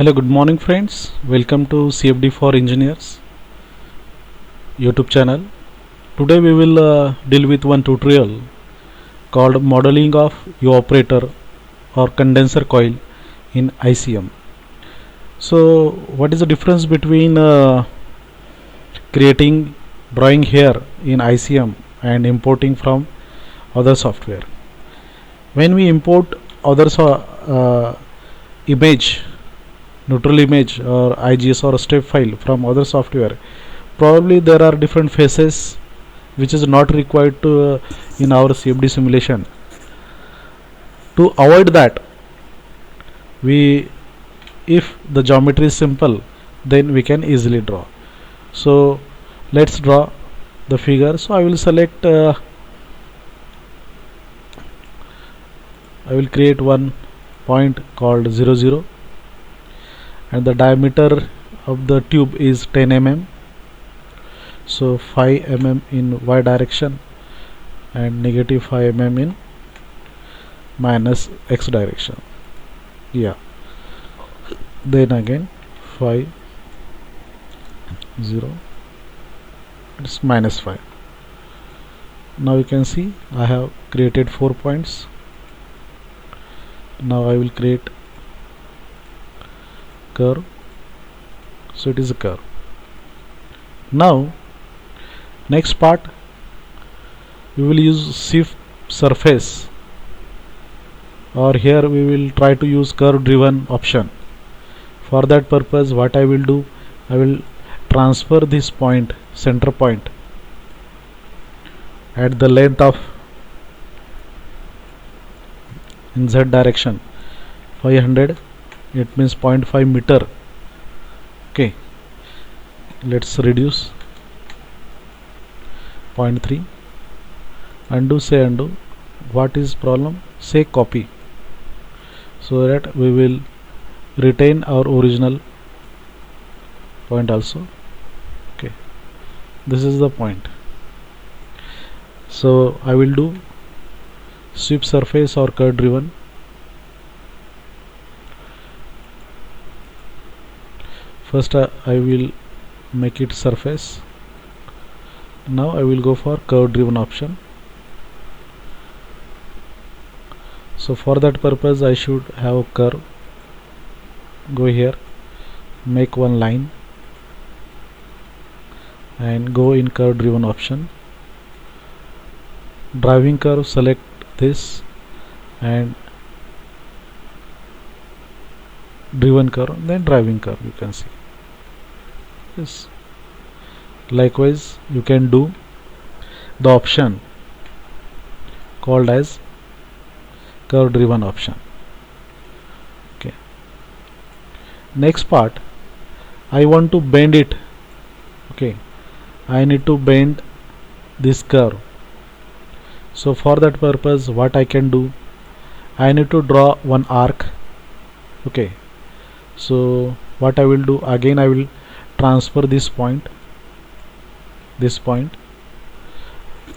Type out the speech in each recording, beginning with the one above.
Hello, good morning friends. Welcome to CFD for Engineers YouTube channel. Today we will deal with one tutorial called modeling of evaporator or condenser coil in ICM. So what is the difference between creating drawing here in ICM and importing from other software? When we import other image, neutral image or IGS or step file from other software, probably there are different phases which is not required to in our CFD simulation. To avoid that, if the geometry is simple, then we can easily draw. So let's draw the figure. So I will select I will create one point called 0 0, and the diameter of the tube is 10 mm. So 5 mm in y direction and negative 5 mm in minus x direction. Yeah, then again 5 0, it's minus 5. Now you can see I have created 4 points. Now I will create curve, so it is a curve. Now next part, we will use shift surface, or here we will try to use curve driven option. For that purpose, what I will do, I will transfer this point, center point, at the length of in z direction 500, it means 0.5 meter. Okay, let's reduce 0.3. Undo, say undo. What is problem? Say copy, so that we will retain our original point also. Okay, this is the point. So I will do sweep surface or curve driven. First I will make it surface. Now I will go for curve driven option. So for that purpose I should have a curve. Go here, make one line and go in curve driven option. Driving curve, select this, and driven curve, then driving curve, you can see. Yes, likewise you can do the option called as curve driven option. Okay, next part, I want to bend it. Okay, I need to bend this curve. So for that purpose, what I can do, I need to draw one arc. Okay, so what I will do, again I will transfer this point,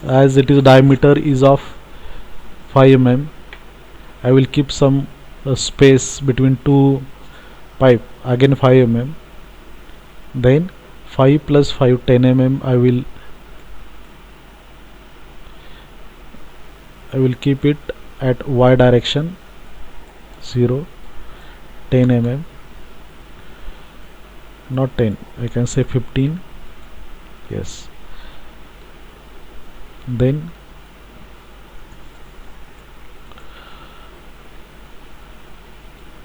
as it is diameter is of 5 mm. I will keep some space between two pipe, again 5 mm, then 5 plus 5 10 mm. I will keep it at y direction 0, 10 mm, not 10, I can say 15. Yes, then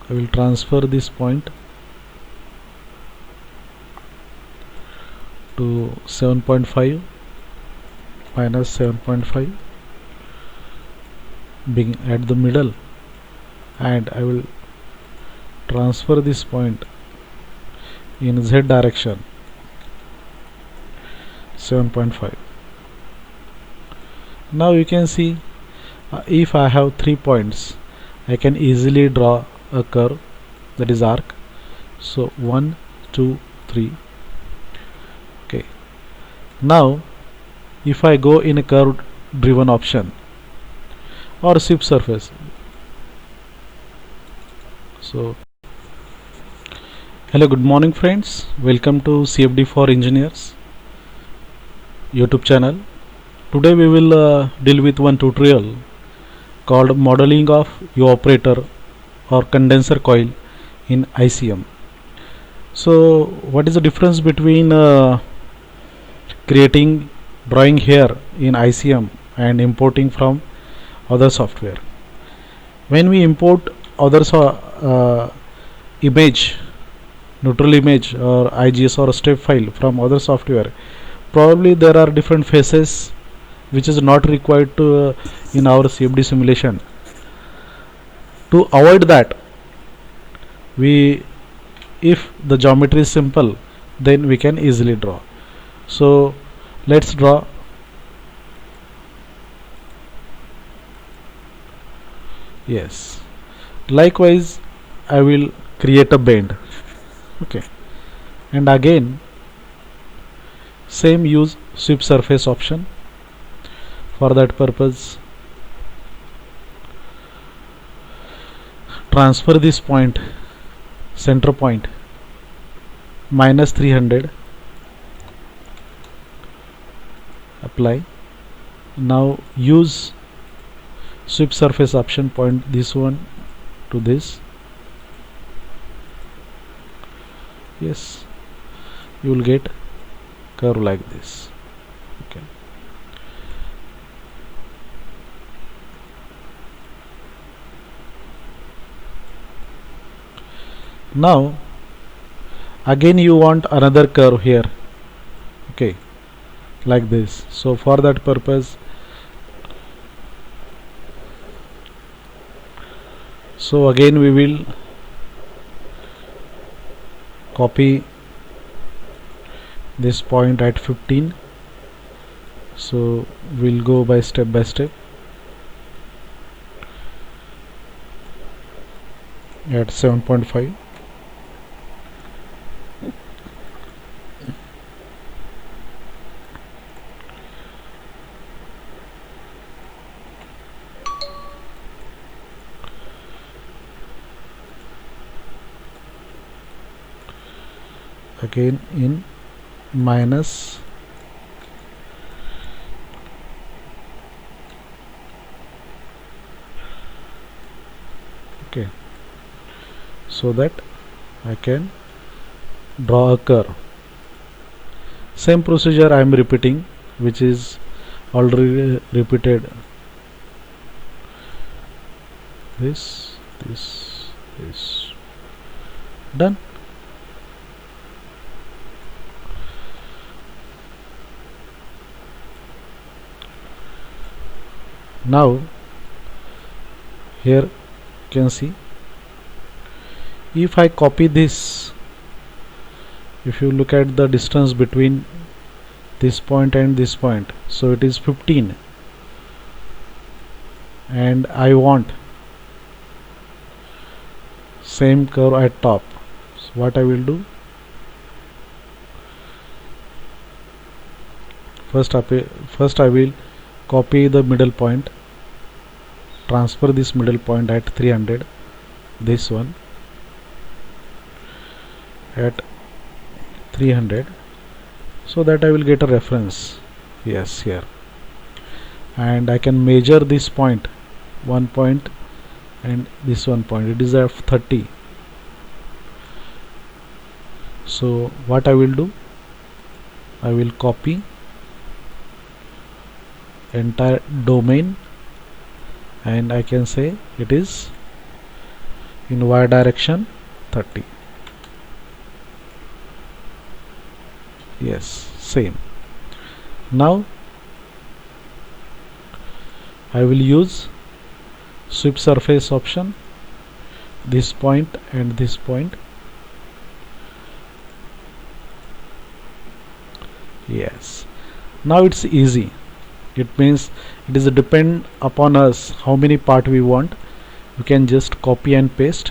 I will transfer this point to 7.5 minus 7.5, being at the middle, and I will transfer this point in z direction 7.5. Now you can see if I have 3 points, I can easily draw a curve, that is arc. So 1 2 3. Okay, now if I go in a curve driven option or shift surface, so Hello, good morning friends. Welcome to CFD for Engineers YouTube channel. Today we will deal with one tutorial called modeling of evaporator or condenser coil in ICM. So what is the difference between drawing here in ICM and importing from other software? When we import other image, neutral image or IGS or a step file from other software, probably there are different phases which is not required to in our CFD simulation. To avoid that, if the geometry is simple, then we can easily draw. So let's draw. Yes, likewise I will create a bend. Okay, and again same, use sweep surface option. For that purpose, transfer this point, center point, minus 300, apply. Now use sweep surface option, point this one to this. Yes, you will get curve like this. Okay, now again you want another curve here. Okay, like this. So for that purpose, so again we will copy this point at 15. So we'll go by step at 7.5. Again in minus, okay, so that I can draw a curve. Same procedure I am repeating, which is already repeated. This, done. Now here you can see, if I copy this, if you look at the distance between this point and this point, so it is 15, and I want same curve at top. So what I will do, first I will copy the middle point, transfer this middle point at 300, this one at 300, so that I will get a reference. Yes, here, and I can measure this point, one point and this one point, it is at 30. So what I will do, I will copy entire domain, and I can say it is in y direction 30. Yes, same. Now I will use sweep surface option, this point and this point. Yes, now it's easy. It means it is depend upon us how many part we want. We can just copy and paste.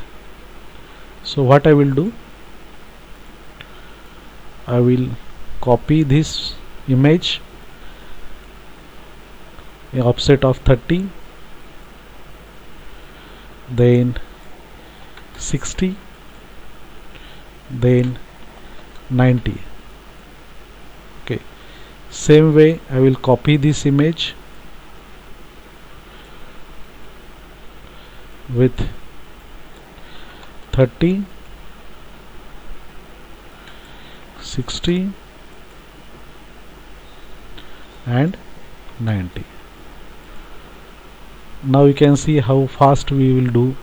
So what I will do, I will copy this image, offset of 30, then 60, then 90. Okay, same way I will copy this image with 30, 60 and 90. Now you can see how fast we will do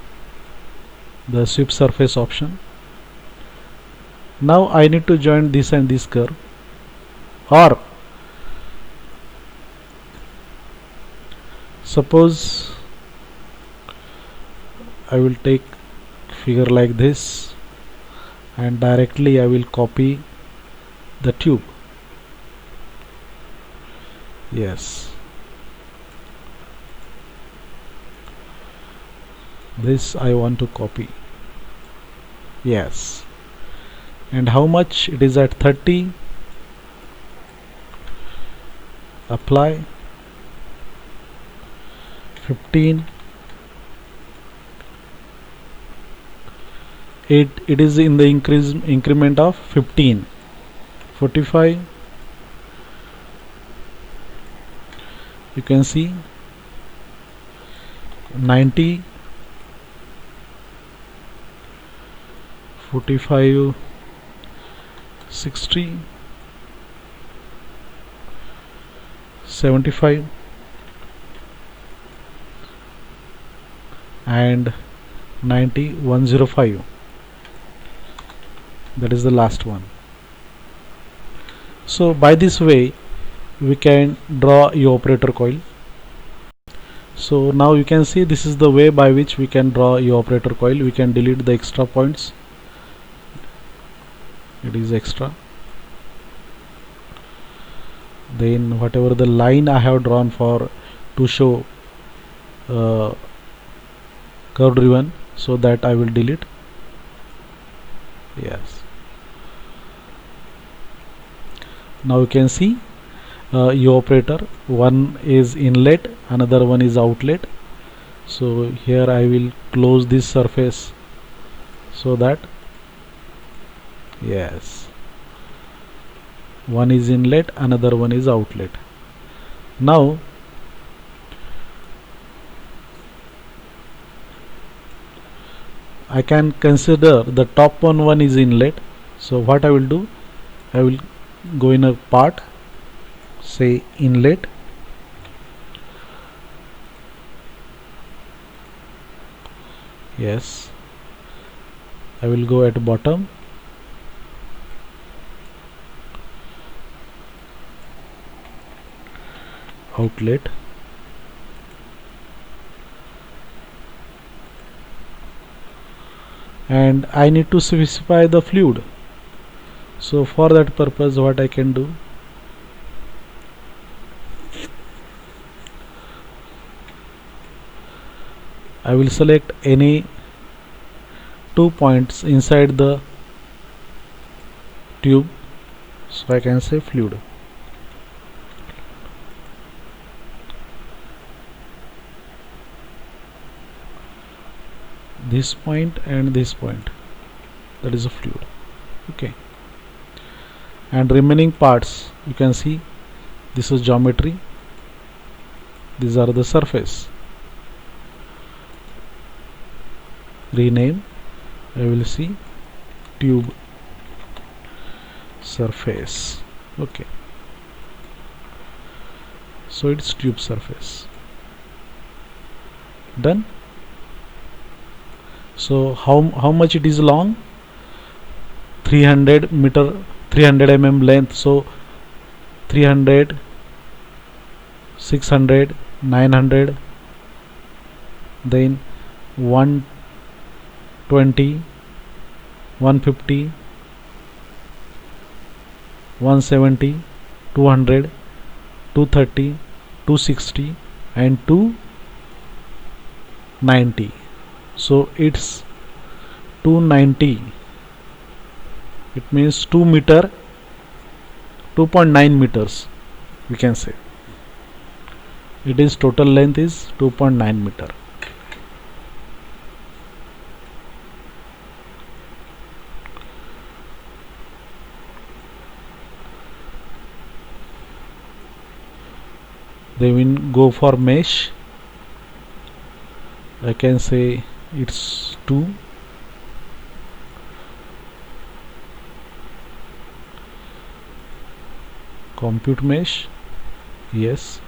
the sweep surface option. Now I need to join this and this curve, or suppose I will take figure like this and directly I will copy the tube. Yes, this I want to copy. Yes, and how much it is at 30. Apply 15. It is in the increment of 15. 45. You can see 90. 45. 60. 75 and 90. 105. That is the last one. So by this way we can draw evaporator coil. So now you can see this is the way by which we can draw evaporator coil. We can delete the extra points. It is extra. Then whatever the line I have drawn for to show curve driven, so that I will delete. Yes. Now you can see evaporator, one is inlet, another one is outlet. So here I will close this surface so that, yes, one is inlet, another one is outlet. Now I can consider the top one is inlet. So what I will do, I will go in a part, say inlet, yes, I will go at bottom, outlet, and I need to specify the fluid. So for that purpose what I can do, I will select any 2 points inside the tube, so I can say fluid. This point and this point, that is a fluid. Okay, and remaining parts you can see, this is geometry, these are the surface. Rename, I will see tube surface. Okay, so it's tube surface. Done. So how much it is long? 300 mm length. So 300, 600, 900, then 120, 150, 170, 200, 230, 260 and 290. So it's 290. It means 2 meter, 2.9 meters we can say. It is total length is 2.9 meter. Then we go for mesh. I can say it's 2. Compute mesh, yes.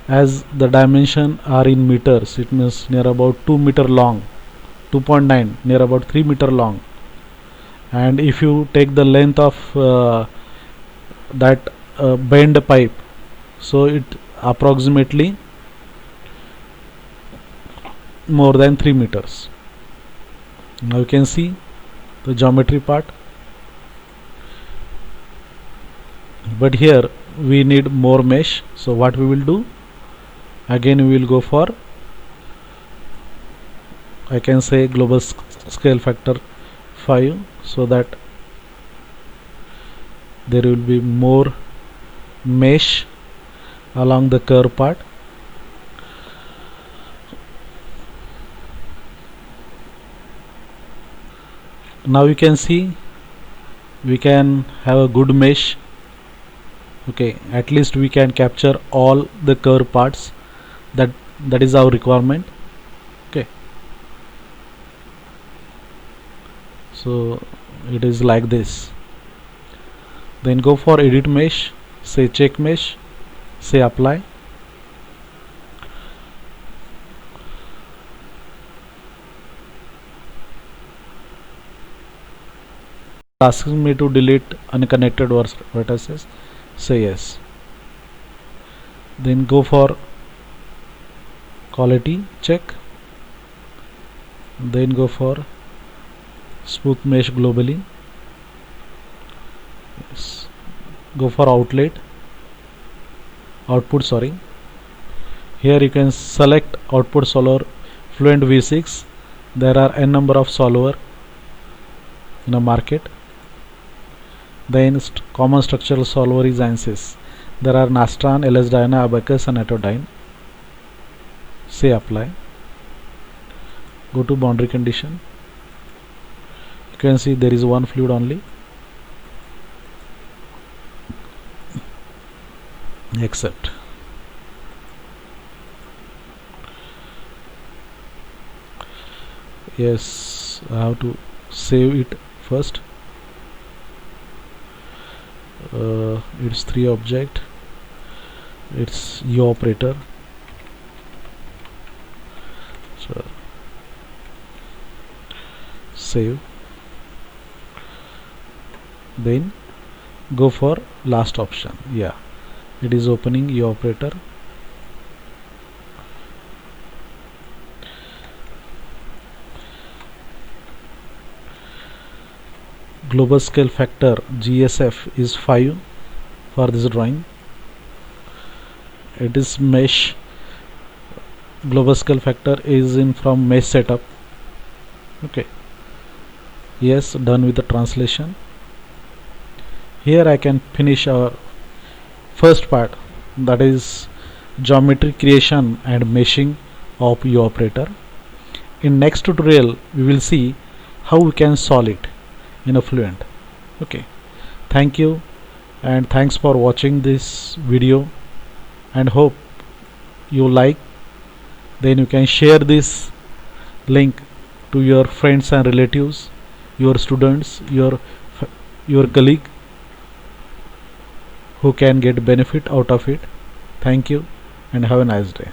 As the dimension are in meters, it means near about 2 meter long, 2.9, near about 3 meter long. And if you take the length of that bend pipe, so it approximately more than 3 meters. Now you can see the geometry part, but here we need more mesh. So what we will do, again we will go for, I can say, global scale factor 5, so that there will be more mesh along the curve part. Now you can see we can have a good mesh. Okay, at least we can capture all the curve parts. That is our requirement. Okay, so it is like this. Then go for edit mesh, say check mesh, say apply. Asking me to delete unconnected vertices, say yes. Then go for quality check, then go for smooth mesh globally, yes. Go for output, sorry. Here you can select output solver Fluent V6. There are n number of solver in a market. Then common structural solver is ANSYS. There are Nastran, LS-DYNA, Abacus and Autodyne. Say apply. Go to boundary condition. You can see there is one fluid only. Accept. Yes, I have to save it first. It's 3 object, it's eOperator. So save, then go for last option. Yeah, it is opening eOperator. Global scale factor GSF is 5 for this drawing. It is mesh. Global scale factor is in from mesh setup. Okay, yes, done with the translation. Here I can finish our first part, that is geometry creation and meshing of eOperator. In next tutorial we will see how we can solve it in a Fluent. Okay, thank you and thanks for watching this video, and hope you like. Then you can share this link to your friends and relatives, your students, your colleague who can get benefit out of it. Thank you and have a nice day.